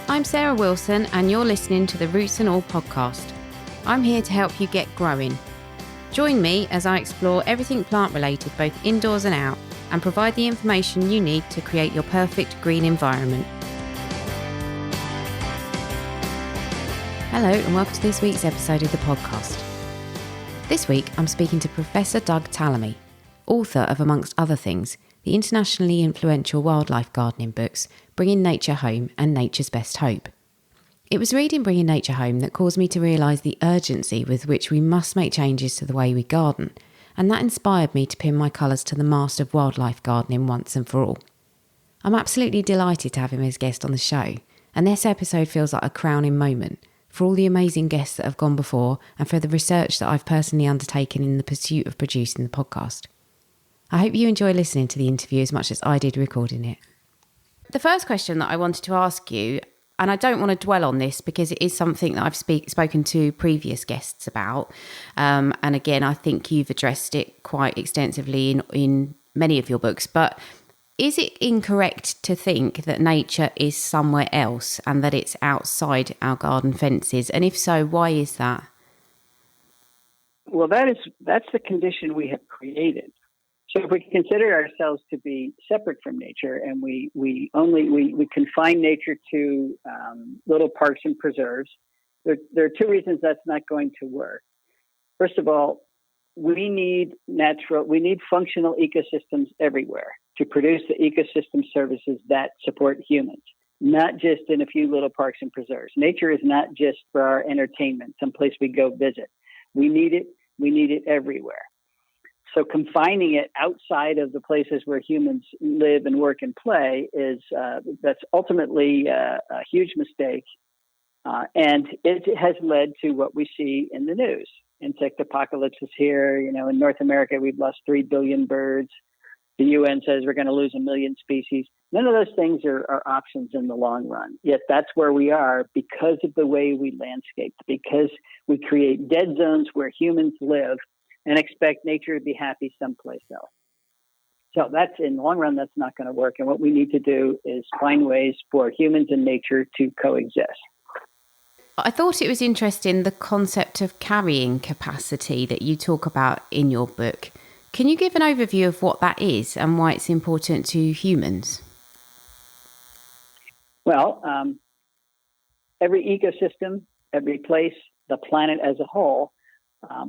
I'm Sarah Wilson and you're listening to the Roots and All podcast. I'm here to help you get growing. Join me as I explore everything plant related both indoors and out and provide the information you need to create your perfect green environment. Hello and welcome to this week's episode of the podcast. This week I'm speaking to Professor Doug Tallamy, author of, amongst other things, the internationally influential wildlife gardening books Bringing Nature Home and Nature's Best Hope. It was reading Bringing Nature Home that caused me to realise the urgency with which we must make changes to the way we garden, and that inspired me to pin my colours to the mast of wildlife gardening once and for all. I'm absolutely delighted to have him as guest on the show, and this episode feels like a crowning moment for all the amazing guests that have gone before and for the research that I've personally undertaken in the pursuit of producing the podcast. I hope you enjoy listening to the interview as much as I did recording it. The first question that I wanted to ask you, and I don't want to dwell on this because it is something that I've spoken to previous guests about, and again, I think you've addressed it quite extensively in many of your books, but is it incorrect to think that nature is somewhere else and that it's outside our garden fences? And if so, why is that? Well, that's the condition we have created. So if we consider ourselves to be separate from nature and we confine nature to little parks and preserves, there are two reasons that's not going to work. First of all, we need functional ecosystems everywhere to produce the ecosystem services that support humans, not just in a few little parks and preserves. Nature is not just for our entertainment, someplace we go visit. We need it everywhere. So confining it outside of the places where humans live and work and play that's ultimately a huge mistake. And it has led to what we see in the news. Insect apocalypse is here. In North America, we've lost 3 billion birds. The UN says we're going to lose 1 million species. None of those things are options in the long run. Yet that's where we are because of the way we landscape, because we create dead zones where humans live and expect nature to be happy someplace else. So in the long run, that's not going to work. And what we need to do is find ways for humans and nature to coexist. I thought it was interesting, the concept of carrying capacity that you talk about in your book. Can you give an overview of what that is and why it's important to humans? Well, every ecosystem, every place, the planet as a whole,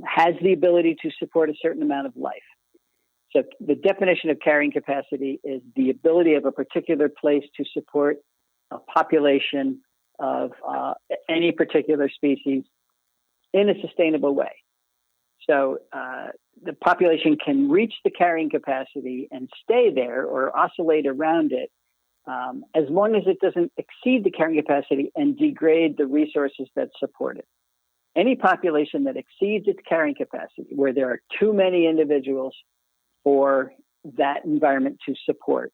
has the ability to support a certain amount of life. So the definition of carrying capacity is the ability of a particular place to support a population of any particular species in a sustainable way. So the population can reach the carrying capacity and stay there or oscillate around it as long as it doesn't exceed the carrying capacity and degrade the resources that support it. Any population that exceeds its carrying capacity, where there are too many individuals for that environment to support,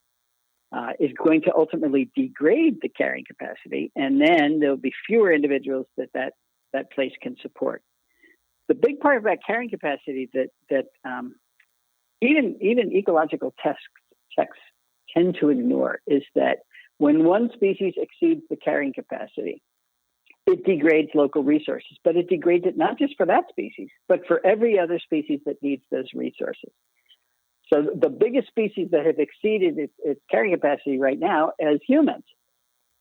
is going to ultimately degrade the carrying capacity, and then there'll be fewer individuals that place can support. The big part about carrying capacity that even ecological checks tend to ignore is that when one species exceeds the carrying capacity, it degrades local resources, but it degrades it not just for that species, but for every other species that needs those resources. So the biggest species that have exceeded its carrying capacity right now is humans,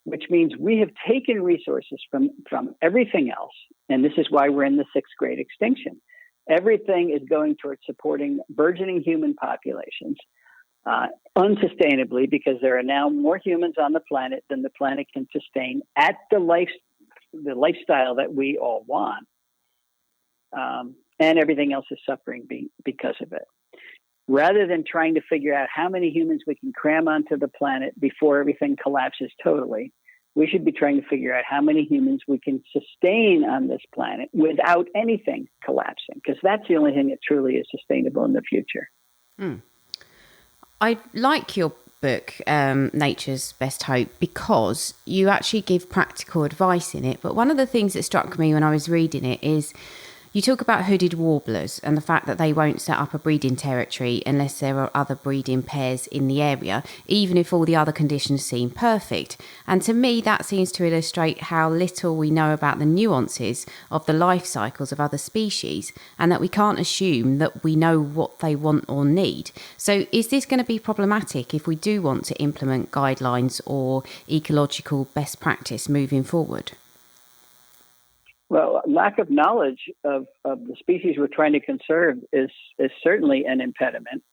which means we have taken resources from everything else. And this is why we're in the 6th grade extinction. Everything is going towards supporting burgeoning human populations unsustainably because there are now more humans on the planet than the planet can sustain at the lifestyle that we all want. And everything else is suffering because of it. Rather than trying to figure out how many humans we can cram onto the planet before everything collapses totally, we should be trying to figure out how many humans we can sustain on this planet without anything collapsing, because that's the only thing that truly is sustainable in the future. I like your book, Nature's Best Hope, because you actually give practical advice in it. But one of the things that struck me when I was reading it is You talk about hooded warblers and the fact that they won't set up a breeding territory unless there are other breeding pairs in the area, even if all the other conditions seem perfect. And to me, that seems to illustrate how little we know about the nuances of the life cycles of other species, and that we can't assume that we know what they want or need. So is this going to be problematic if we do want to implement guidelines or ecological best practice moving forward? Well, lack of knowledge of the species we're trying to conserve is certainly an impediment.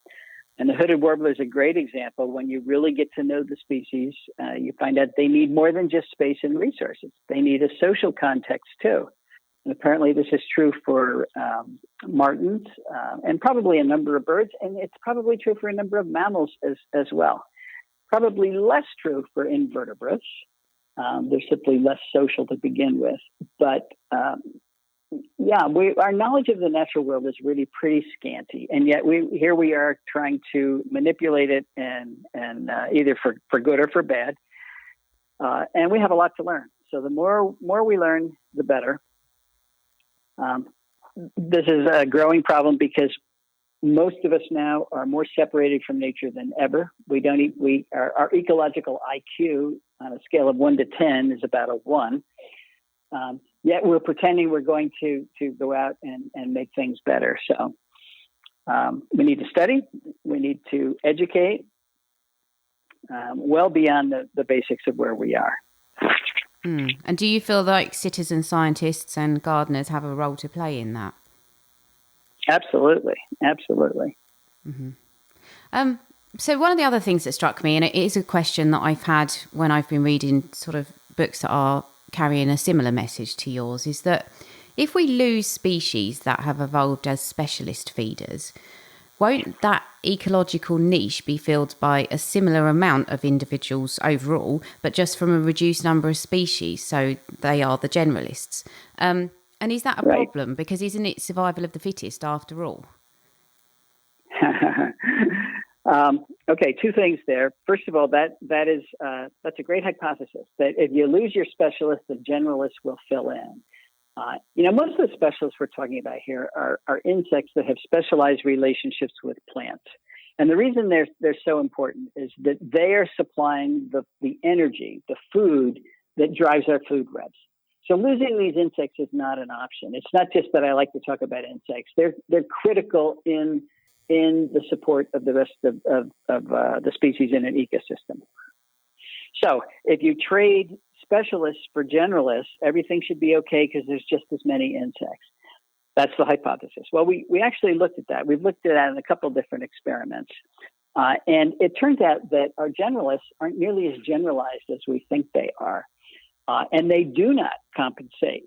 And the hooded warbler is a great example. When you really get to know the species, you find out they need more than just space and resources. They need a social context too. And apparently this is true for martins and probably a number of birds. And it's probably true for a number of mammals as well. Probably less true for invertebrates. They're simply less social to begin with. But our knowledge of the natural world is really pretty scanty. And yet here we are trying to manipulate it and either for good or for bad. And we have a lot to learn. So the more we learn, the better. This is a growing problem because most of us now are more separated from nature than ever. Our ecological IQ on a scale of 1 to 10 is about a 1. Yet we're pretending we're going to go out and make things better. So we need to study. We need to educate well beyond the basics of where we are. And do you feel like citizen scientists and gardeners have a role to play in that? Absolutely. Mm-hmm. So one of the other things that struck me, and it is a question that I've had when I've been reading sort of books that are carrying a similar message to yours, is that if we lose species that have evolved as specialist feeders, won't that ecological niche be filled by a similar amount of individuals overall, but just from a reduced number of species? So they are the generalists. And is that a problem? Because isn't it survival of the fittest after all? Okay, two things there. First of all, that's a great hypothesis, that if you lose your specialist, the generalists will fill in. Most of the specialists we're talking about here are insects that have specialized relationships with plants. And the reason they're so important is that they are supplying the energy, the food that drives our food webs. So losing these insects is not an option. It's not just that I like to talk about insects. They're critical in the support of the rest of the species in an ecosystem. So if you trade specialists for generalists, everything should be okay because there's just as many insects. That's the hypothesis. Well, we actually looked at that. We've looked at that in a couple different experiments. And it turns out that our generalists aren't nearly as generalized as we think they are. And they do not compensate.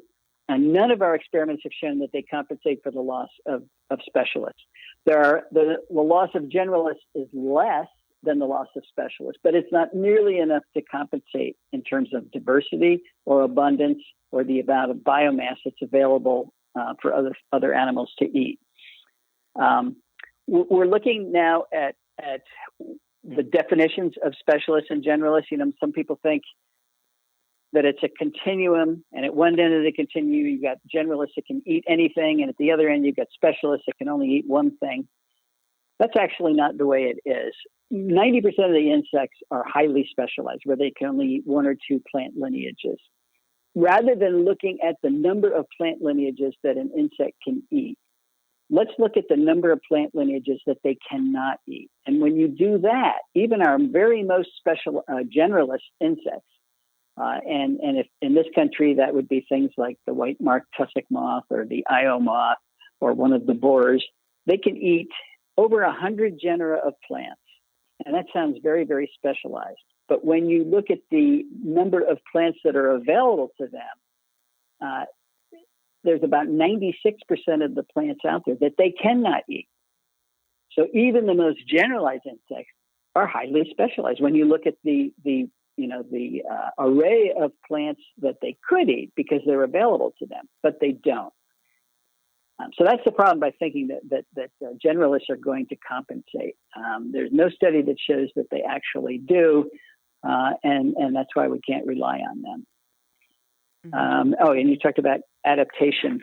And none of our experiments have shown that they compensate for the loss of specialists. The loss of generalists is less than the loss of specialists, but it's not nearly enough to compensate in terms of diversity or abundance or the amount of biomass that's available for other animals to eat. We're looking now at the definitions of specialists and generalists. Some people think that it's a continuum, and at one end of the continuum, you've got generalists that can eat anything, and at the other end, you've got specialists that can only eat one thing. That's actually not the way it is. 90% of the insects are highly specialized, where they can only eat one or two plant lineages. Rather than looking at the number of plant lineages that an insect can eat, let's look at the number of plant lineages that they cannot eat. And when you do that, even our very most special generalist insects, and if in this country, that would be things like the white-marked tussock moth or the Io moth or one of the borers, they can eat over 100 genera of plants. And that sounds very, very specialized. But when you look at the number of plants that are available to them, there's about 96% of the plants out there that they cannot eat. So even the most generalized insects are highly specialized. When you look at the array of plants that they could eat because they're available to them, but they don't. So that's the problem by thinking that generalists are going to compensate. There's no study that shows that they actually do, and that's why we can't rely on them. Mm-hmm. And you talked about adaptation.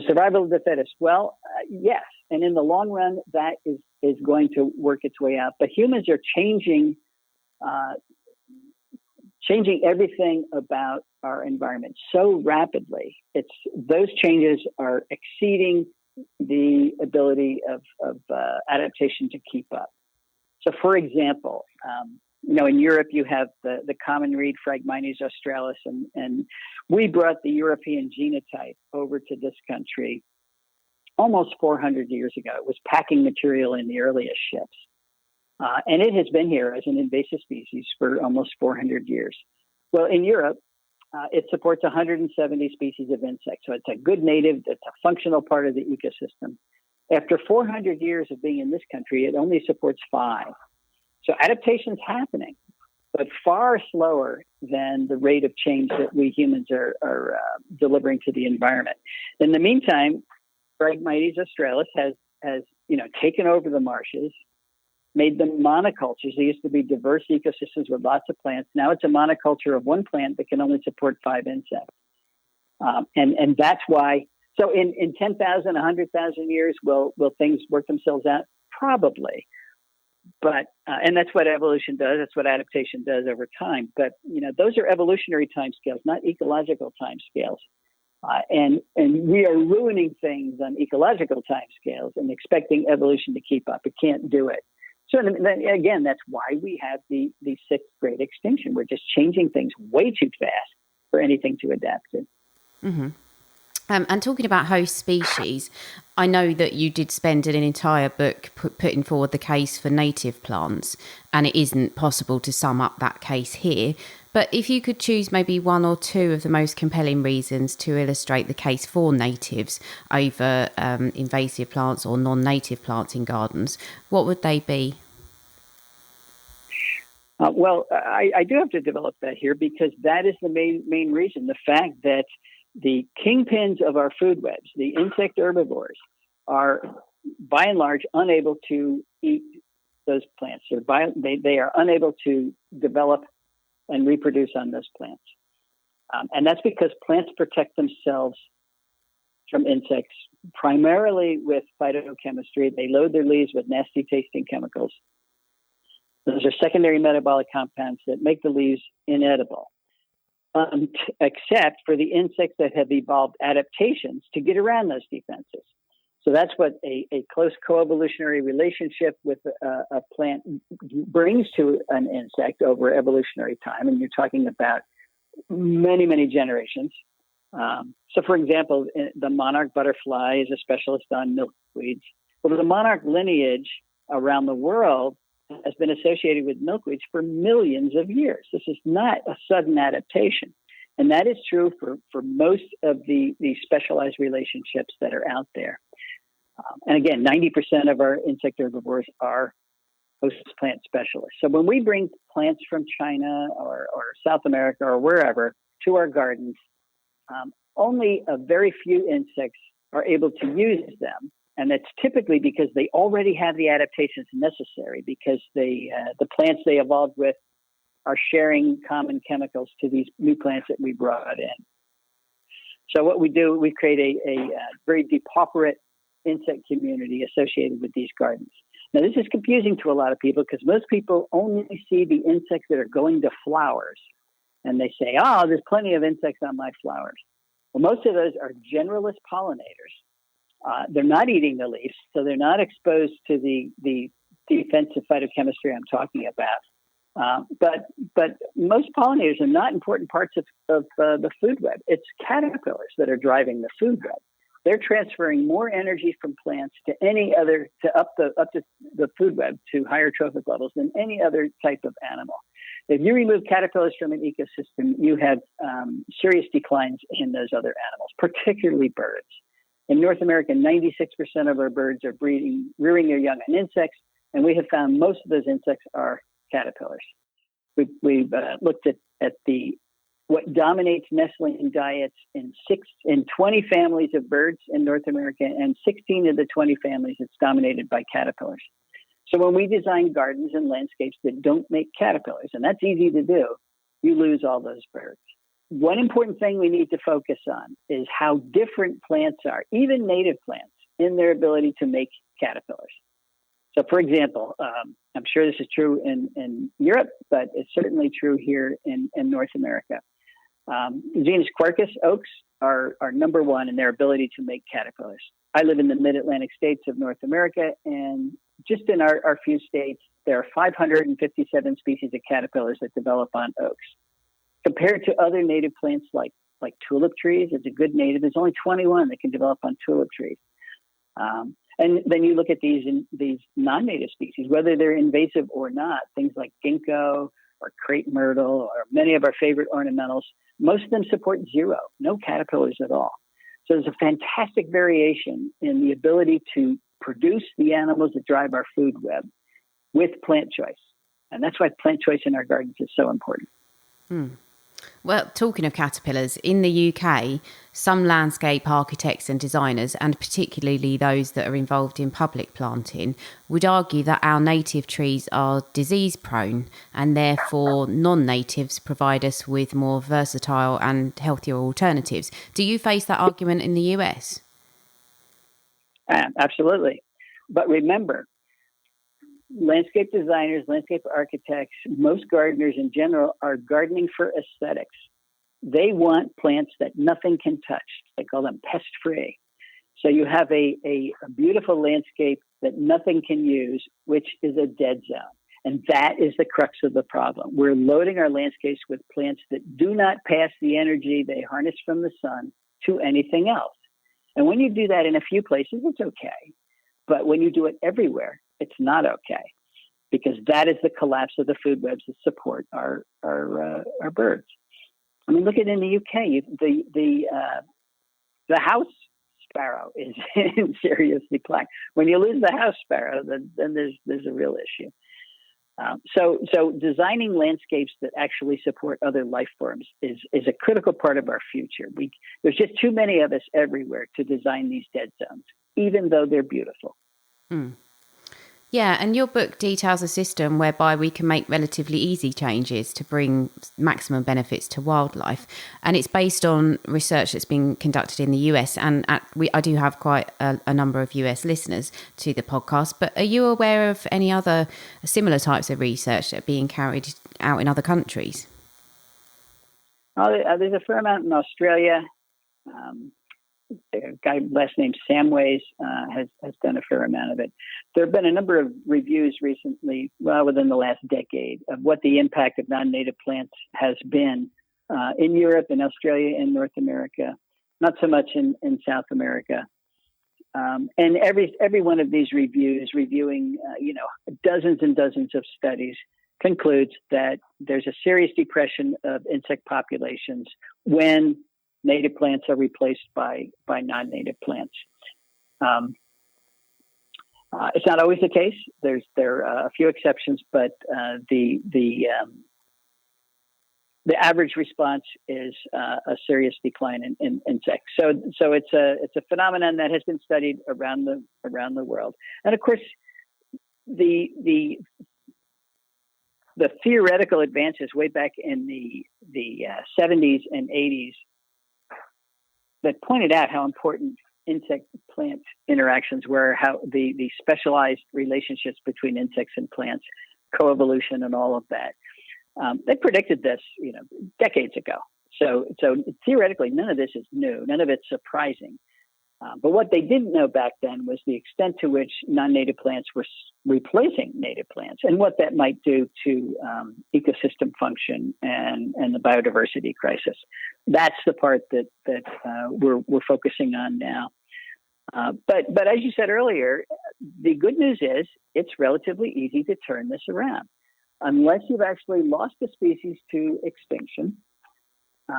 survival of the fittest. Well, yes. And in the long run, that is going to work its way out. But humans are changing everything about our environment so rapidly. Those changes are exceeding the ability of adaptation to keep up. So, for example, in Europe you have the common reed Phragmites australis, and we brought the European genotype over to this country almost 400 years ago. It was packing material in the earliest ships. And it has been here as an invasive species for almost 400 years. Well, in Europe, it supports 170 species of insects. So it's a good native, it's a functional part of the ecosystem. After 400 years of being in this country, it only supports 5. So adaptation's happening, but far slower than the rate of change that we humans are delivering to the environment. In the meantime, Phragmites australis has taken over the marshes, made them monocultures. There used to be diverse ecosystems with lots of plants. Now it's a monoculture of one plant that can only support 5 insects. And that's why, so in 10,000, 100,000 years, will things work themselves out? Probably. But, and that's what evolution does. That's what adaptation does over time. But, those are evolutionary timescales, not ecological timescales. And we are ruining things on ecological timescales and expecting evolution to keep up. It can't do it. So then, again, that's why we have the 6th great extinction. We're just changing things way too fast for anything to adapt to. Mm-hmm. And talking about host species, I know that you did spend an entire book putting forward the case for native plants, and it isn't possible to sum up that case here. But if you could choose maybe 1 or 2 of the most compelling reasons to illustrate the case for natives over invasive plants or non-native plants in gardens, what would they be? I do have to develop that here because that is the main reason. The fact that the kingpins of our food webs, the insect herbivores, are by and large unable to eat those plants. They are unable to develop and reproduce on those plants. And that's because plants protect themselves from insects primarily with phytochemistry. They load their leaves with nasty tasting chemicals. Those are secondary metabolic compounds that make the leaves inedible, except for the insects that have evolved adaptations to get around those defenses. So that's what a close coevolutionary relationship with a plant brings to an insect over evolutionary time. And you're talking about many, many generations. So, for example, the monarch butterfly is a specialist on milkweeds. Well, the monarch lineage around the world has been associated with milkweeds for millions of years. This is not a sudden adaptation. And that is true for most of the specialized relationships that are out there. And again, 90% of our insect herbivores are host plant specialists. So when we bring plants from China or South America or wherever to our gardens, only a very few insects are able to use them. And that's typically because they already have the adaptations necessary because the plants they evolved with are sharing common chemicals to these new plants that we brought in. So what we do, we create a very depauperate insect community associated with these gardens. Now, this is confusing to a lot of people because most people only see the insects that are going to flowers. And they say, there's plenty of insects on my flowers. Well, most of those are generalist pollinators. They're not eating the leaves, so they're not exposed to the defensive phytochemistry I'm talking about. But most pollinators are not important parts of the food web. It's caterpillars that are driving the food web. They're transferring more energy from plants to up to the food web to higher trophic levels than any other type of animal. If you remove caterpillars from an ecosystem, you have serious declines in those other animals, particularly birds. In North America, 96% of our birds are rearing their young on insects, and we have found most of those insects are caterpillars. We've looked at what dominates nestling diets in 20 families of birds in North America, and 16 of the 20 families it's dominated by caterpillars. So when we design gardens and landscapes that don't make caterpillars, and that's easy to do, you lose all those birds. one important thing we need to focus on is how different plants are, even native plants, in their ability to make caterpillars. So, for example, I'm sure this is true in Europe, but it's certainly true here in North America. Genus Quercus oaks are number one in their ability to make caterpillars. I live in the mid-Atlantic states of North America, and just in our few states, there are 557 species of caterpillars that develop on oaks. Compared to other native plants like tulip trees, it's a good native. There's only 21 that can develop on tulip trees. And then you look at these non-native species, whether they're invasive or not, things like ginkgo or crepe myrtle or many of our favorite ornamentals, most of them support zero, no caterpillars at all. So there's a fantastic variation in the ability to produce the animals that drive our food web with plant choice. And that's why plant choice in our gardens is so important. Well, talking of caterpillars, in the UK, some landscape architects and designers, and particularly those that are involved in public planting, would argue that our native trees are disease prone and therefore non-natives provide us with more versatile and healthier alternatives. Do you face that argument in the US? Absolutely. But remember, landscape designers, landscape architects, most gardeners in general are gardening for aesthetics. They want plants that nothing can touch. They call them pest-free. So you have a beautiful landscape that nothing can use, which is a dead zone. And that is the crux of the problem. We're loading our landscapes with plants that do not pass the energy they harness from the sun to anything else. And when you do that in a few places, it's okay. But when you do it everywhere, it's not okay, because that is the collapse of the food webs that support our birds. I mean, look at in the UK, the house sparrow is in serious decline. When you lose the house sparrow, then there's a real issue. So designing landscapes that actually support other life forms is a critical part of our future. There's just too many of us everywhere to design these dead zones, even though they're beautiful. Yeah, and your book details a system whereby we can make relatively easy changes to bring maximum benefits to wildlife. And it's based on research that's been conducted in the US. And I do have quite a number of US listeners to the podcast. But are you aware of any other similar types of research that are being carried out in other countries? There's a fair amount in Australia. A guy last name Samways has done a fair amount of it. There have been a number of reviews recently, within the last decade, of what the impact of non-native plants has been in Europe and Australia and North America, not so much in South America. And every one of these reviews, reviewing dozens and dozens of studies, concludes that there's a serious depression of insect populations when native plants are replaced by non-native plants. It's not always the case. There are a few exceptions, but the average response is a serious decline in insects. So it's a phenomenon that has been studied around the world. And of course, the theoretical advances way back in the 70s and 80s that pointed out how important insect-plant interactions were, how the specialized relationships between insects and plants, coevolution and all of that. They predicted this, decades ago. So theoretically, none of this is new. None of it's surprising. But what they didn't know back then was the extent to which non-native plants were replacing native plants and what that might do to ecosystem function and the biodiversity crisis. That's the part that we're focusing on now. But as you said earlier, the good news is it's relatively easy to turn this around. Unless you've actually lost a species to extinction,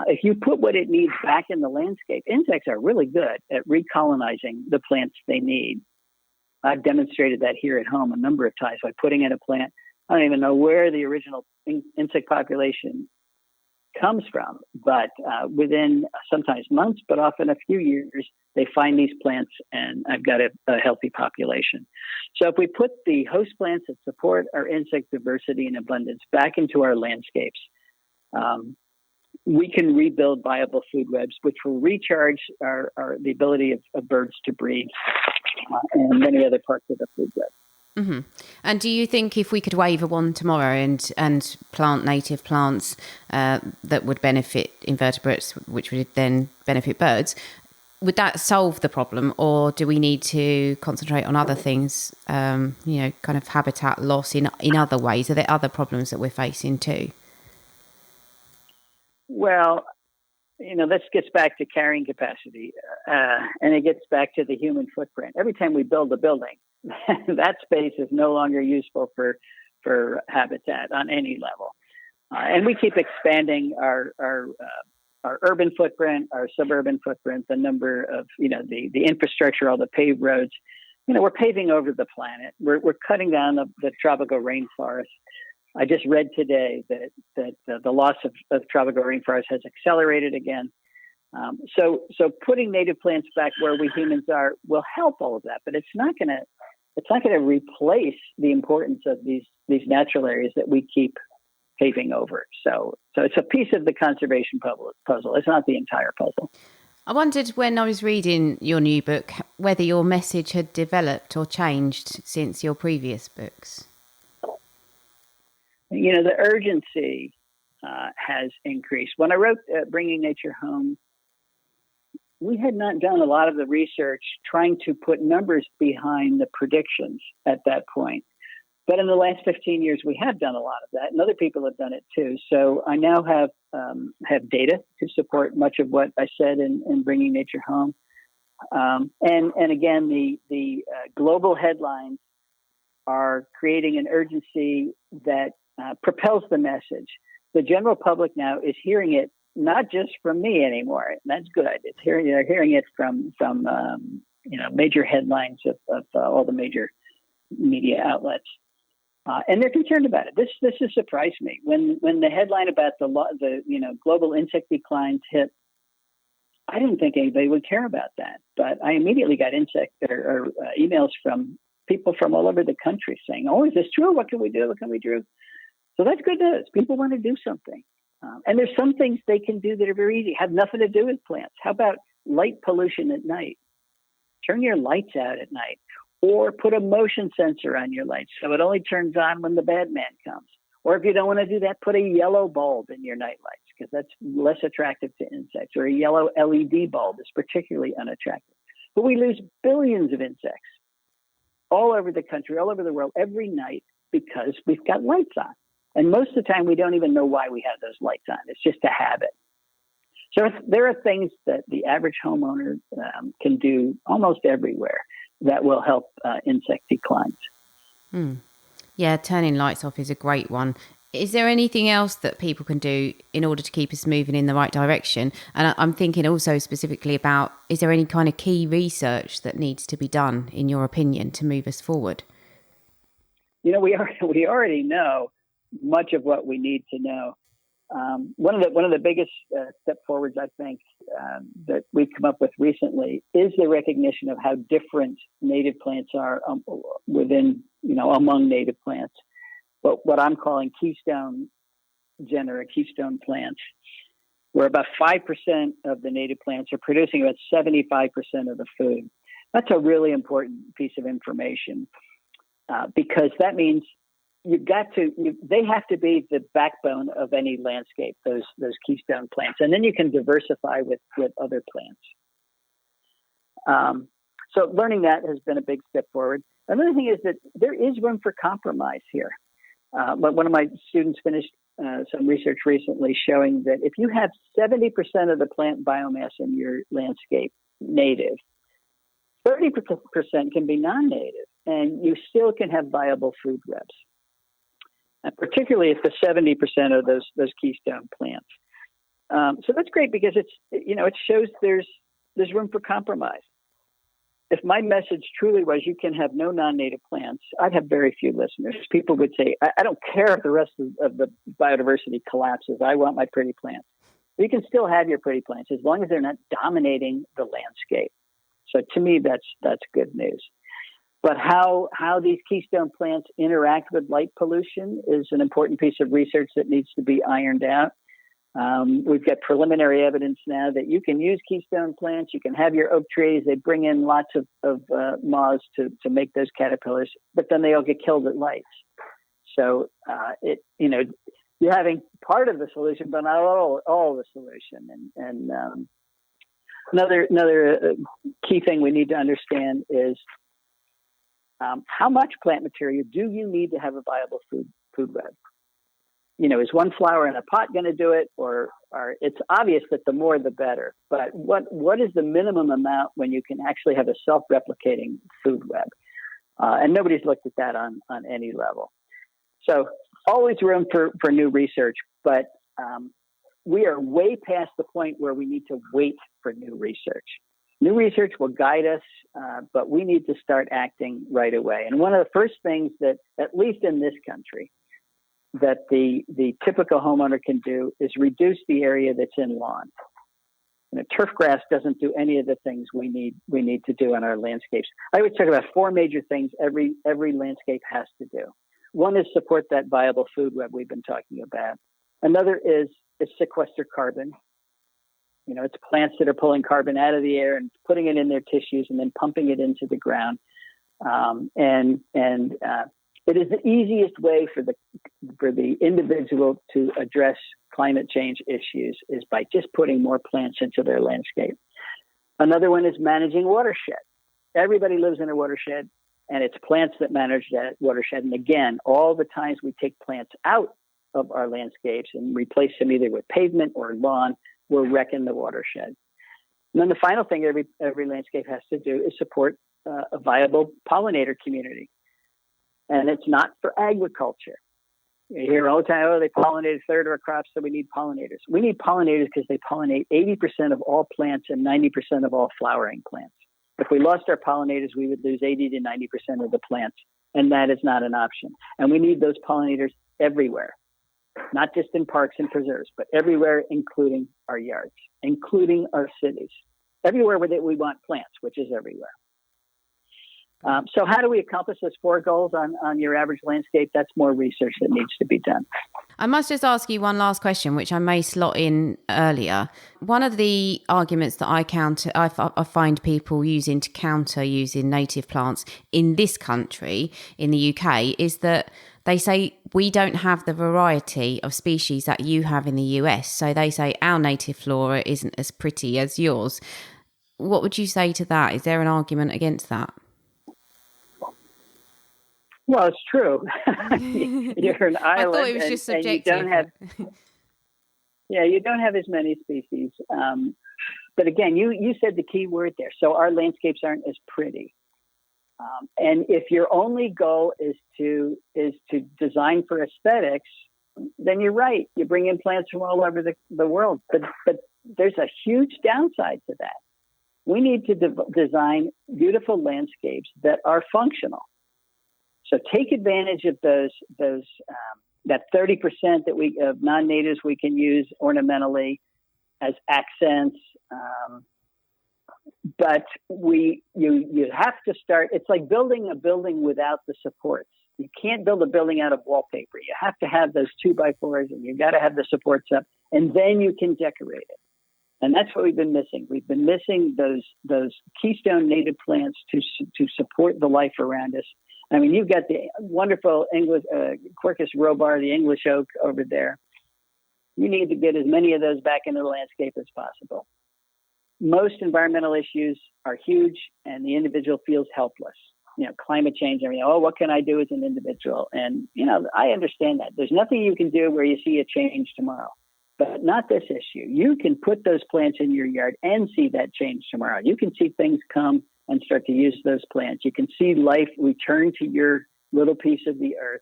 if you put what it needs back in the landscape, insects are really good at recolonizing the plants they need. I've demonstrated that here at home a number of times by putting in a plant. I don't even know where the original insect population comes from, but within sometimes months, but often a few years, they find these plants and I've got a healthy population. So if we put the host plants that support our insect diversity and abundance back into our landscapes, we can rebuild viable food webs, which will recharge the ability of birds to breed and many other parts of the food web. Mm-hmm. And do you think if we could wave a wand tomorrow and plant native plants that would benefit invertebrates, which would then benefit birds, would that solve the problem, or do we need to concentrate on other things, kind of habitat loss in other ways? Are there other problems that we're facing too? Well, this gets back to carrying capacity, and it gets back to the human footprint. Every time we build a building, that space is no longer useful for habitat on any level. And we keep expanding our urban footprint, our suburban footprint, the number of, the infrastructure, all the paved roads. We're paving over the planet. We're cutting down the tropical rainforest. I just read today that the loss of tropical rainforest has accelerated again. So putting native plants back where we humans are will help all of that, but it's not going to replace the importance of these natural areas that we keep paving over. So it's a piece of the conservation puzzle. It's not the entire puzzle. I wondered when I was reading your new book whether your message had developed or changed since your previous books. The urgency has increased. When I wrote Bringing Nature Home, we had not done a lot of the research trying to put numbers behind the predictions at that point. But in the last 15 years, we have done a lot of that, and other people have done it too. So I now have data to support much of what I said in Bringing Nature Home. And again, the global headlines are creating an urgency that propels the message. The general public now is hearing it not just from me anymore. That's good. They're hearing it from major headlines of all the major media outlets, and they're concerned about it. This has surprised me when the headline about the global insect declines hit. I didn't think anybody would care about that, but I immediately got emails from people from all over the country saying, "Oh, is this true? What can we do? What can we do?" So that's good news. People want to do something. And there's some things they can do that are very easy, have nothing to do with plants. How about light pollution at night? Turn your lights out at night, or put a motion sensor on your lights so it only turns on when the bad man comes. Or if you don't want to do that, put a yellow bulb in your night lights because that's less attractive to insects, or a yellow LED bulb is particularly unattractive. But we lose billions of insects all over the country, all over the world every night because we've got lights on. And most of the time, we don't even know why we have those lights on. It's just a habit. So there are things that the average homeowner can do almost everywhere that will help insect declines. Yeah, turning lights off is a great one. Is there anything else that people can do in order to keep us moving in the right direction? And I'm thinking also specifically about, is there any kind of key research that needs to be done, in your opinion, to move us forward? We already know much of what we need to know. One of the biggest step forwards, I think, that we've come up with recently is the recognition of how different native plants are among native plants. But what I'm calling keystone plants, where about 5% of the native plants are producing about 75% of the food. That's a really important piece of information because that means they have to be the backbone of any landscape, those keystone plants. And then you can diversify with other plants. So learning that has been a big step forward. Another thing is that there is room for compromise here. But one of my students finished some research recently showing that if you have 70% of the plant biomass in your landscape native, 30% can be non-native, and you still can have viable food webs. And particularly if the 70% of those keystone plants. So that's great because it shows there's room for compromise. If my message truly was you can have no non-native plants, I'd have very few listeners. People would say, I don't care if the rest of the biodiversity collapses. I want my pretty plants. But you can still have your pretty plants as long as they're not dominating the landscape. So to me, that's good news. But how these keystone plants interact with light pollution is an important piece of research that needs to be ironed out. We've got preliminary evidence now that you can use keystone plants. You can have your oak trees. They bring in lots of moths to make those caterpillars, but then they all get killed at lights. So you're having part of the solution, but not all the solution. And another key thing we need to understand is how much plant material do you need to have a viable food web? Is one flower in a pot going to do it, or it's obvious that the more the better? But what is the minimum amount when you can actually have a self-replicating food web? And nobody's looked at that on any level. So always room for new research, but we are way past the point where we need to wait for new research. New research will guide us, but we need to start acting right away. And one of the first things that, at least in this country, that the typical homeowner can do is reduce the area that's in lawn. Turf grass doesn't do any of the things we need to do on our landscapes. I would talk about 4 major things every landscape has to do. One is support that viable food web we've been talking about. Another is sequester carbon. It's plants that are pulling carbon out of the air and putting it in their tissues and then pumping it into the ground. It is the easiest way for the individual to address climate change issues is by just putting more plants into their landscape. Another one is managing watershed. Everybody lives in a watershed, and it's plants that manage that watershed. And again, all the times we take plants out of our landscapes and replace them either with pavement or lawn, we're wrecking the watershed. And then the final thing every landscape has to do is support a viable pollinator community. And it's not for agriculture. You hear all the time, they pollinate a third of our crops, so we need pollinators. We need pollinators because they pollinate 80% of all plants and 90% of all flowering plants. If we lost our pollinators, we would lose 80 to 90% of the plants, and that is not an option. And we need those pollinators everywhere, not just in parks and preserves, but everywhere, including our yards, including our cities, everywhere where we want plants, which is everywhere. So how do we accomplish those 4 goals on your average landscape? That's more research that needs to be done. I must just ask you one last question, which I may slot in earlier. One of the arguments that I find people using to counter using native plants in this country, in the UK, is that they say we don't have the variety of species that you have in the US. So they say our native flora isn't as pretty as yours. What would you say to that? Is there an argument against that? Well, it's true. You're an island. I thought it was just subjective. You don't have as many species. But again, you said the key word there. So our landscapes aren't as pretty. And if your only goal is to design for aesthetics, then you're right. You bring in plants from all over the world. But there's a huge downside to that. We need to design beautiful landscapes that are functional. So take advantage of that 30% of non-natives we can use ornamentally as accents. But you have to start. It's like building a building without the supports. You can't build a building out of wallpaper. You have to have those 2x4s, and you got to have the supports up, and then you can decorate it. And that's what we've been missing. We've been missing those keystone native plants to support the life around us. I mean, you've got the wonderful English Quercus robar, the English oak over there. You need to get as many of those back into the landscape as possible. Most environmental issues are huge, and the individual feels helpless. Climate change. What can I do as an individual? And I understand that. There's nothing you can do where you see a change tomorrow, but not this issue. You can put those plants in your yard and see that change tomorrow. You can see things come and start to use those plants. You can see life return to your little piece of the earth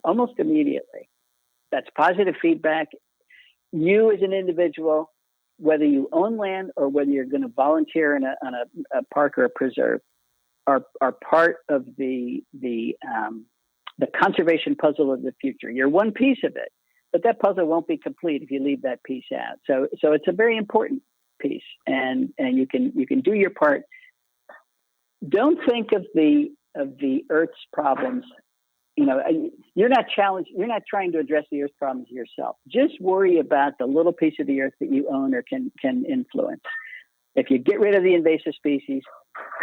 almost immediately. That's positive feedback. You as an individual, whether you own land or whether you're going to volunteer on a park or a preserve, are part of the conservation puzzle of the future. You're one piece of it, but that puzzle won't be complete if you leave that piece out. So it's a very important piece, and you can do your part. Don't think of the Earth's problems you're not challenged. You're not trying to address the Earth's problems yourself. Just worry about the little piece of the Earth that you own or can influence. If you get rid of the invasive species,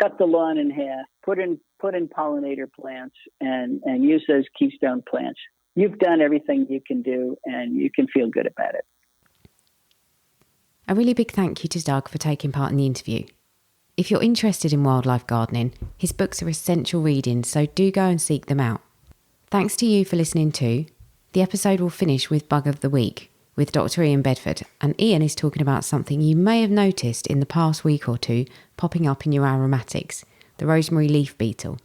cut the lawn in half, put in pollinator plants, and use those keystone plants, you've done everything you can do, and you can feel good about it. A really big thank you to Doug for taking part in the interview. If you're interested in wildlife gardening, his books are essential reading, so do go and seek them out. Thanks to you for listening too. The episode will finish with Bug of the Week with Dr. Ian Bedford, and Ian is talking about something you may have noticed in the past week or two popping up in your aromatics, the rosemary leaf beetle.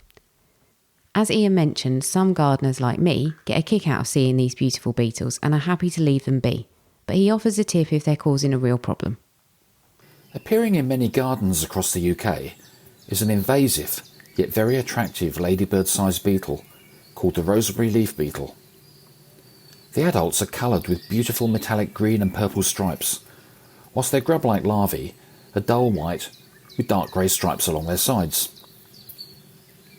As Ian mentioned, some gardeners like me get a kick out of seeing these beautiful beetles and are happy to leave them be, but he offers a tip if they're causing a real problem. Appearing in many gardens across the UK is an invasive yet very attractive ladybird-sized beetle called the rosemary leaf beetle. The adults are coloured with beautiful metallic green and purple stripes, whilst their grub-like larvae are dull white with dark grey stripes along their sides.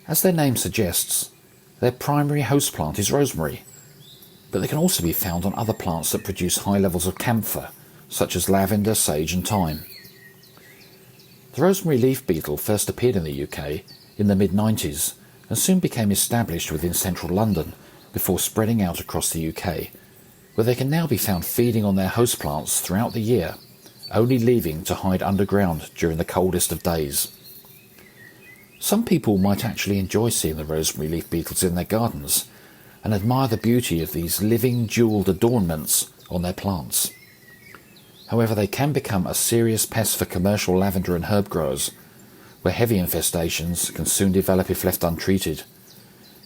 As their name suggests, their primary host plant is rosemary, but they can also be found on other plants that produce high levels of camphor, such as lavender, sage and thyme. The rosemary leaf beetle first appeared in the UK in the mid-90s and soon became established within central London before spreading out across the UK, where they can now be found feeding on their host plants throughout the year, only leaving to hide underground during the coldest of days. Some people might actually enjoy seeing the rosemary leaf beetles in their gardens and admire the beauty of these living jewelled adornments on their plants. However, they can become a serious pest for commercial lavender and herb growers, where heavy infestations can soon develop if left untreated,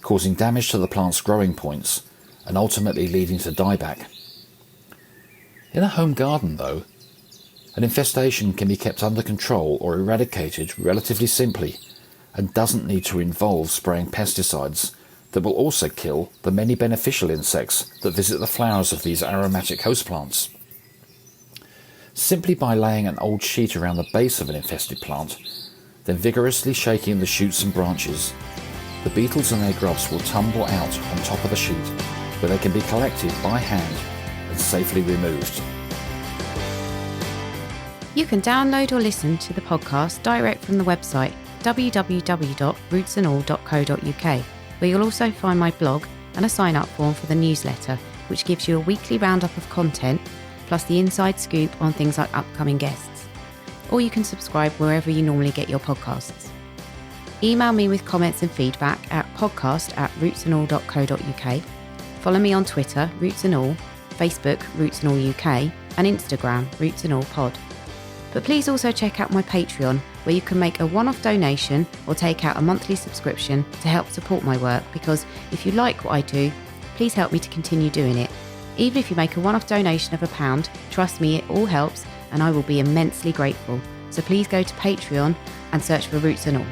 causing damage to the plant's growing points and ultimately leading to dieback. In a home garden, though, an infestation can be kept under control or eradicated relatively simply and doesn't need to involve spraying pesticides that will also kill the many beneficial insects that visit the flowers of these aromatic host plants. Simply by laying an old sheet around the base of an infested plant, then vigorously shaking the shoots and branches, the beetles and their grubs will tumble out on top of the sheet, where they can be collected by hand and safely removed. You can download or listen to the podcast direct from the website www.rootsandall.co.uk, where you'll also find my blog and a sign-up form for the newsletter, which gives you a weekly roundup of content, plus the inside scoop on things like upcoming guests. Or you can subscribe wherever you normally get your podcasts. Email me with comments and feedback at podcast@rootsandall.co.uk. Follow me on Twitter, Roots and All, Facebook, Roots and All UK, and Instagram, Roots and All Pod. But please also check out my Patreon, where you can make a one-off donation or take out a monthly subscription to help support my work, because if you like what I do, please help me to continue doing it. Even if you make a one-off donation of £1, trust me, it all helps and I will be immensely grateful. So please go to Patreon and search for Roots and All.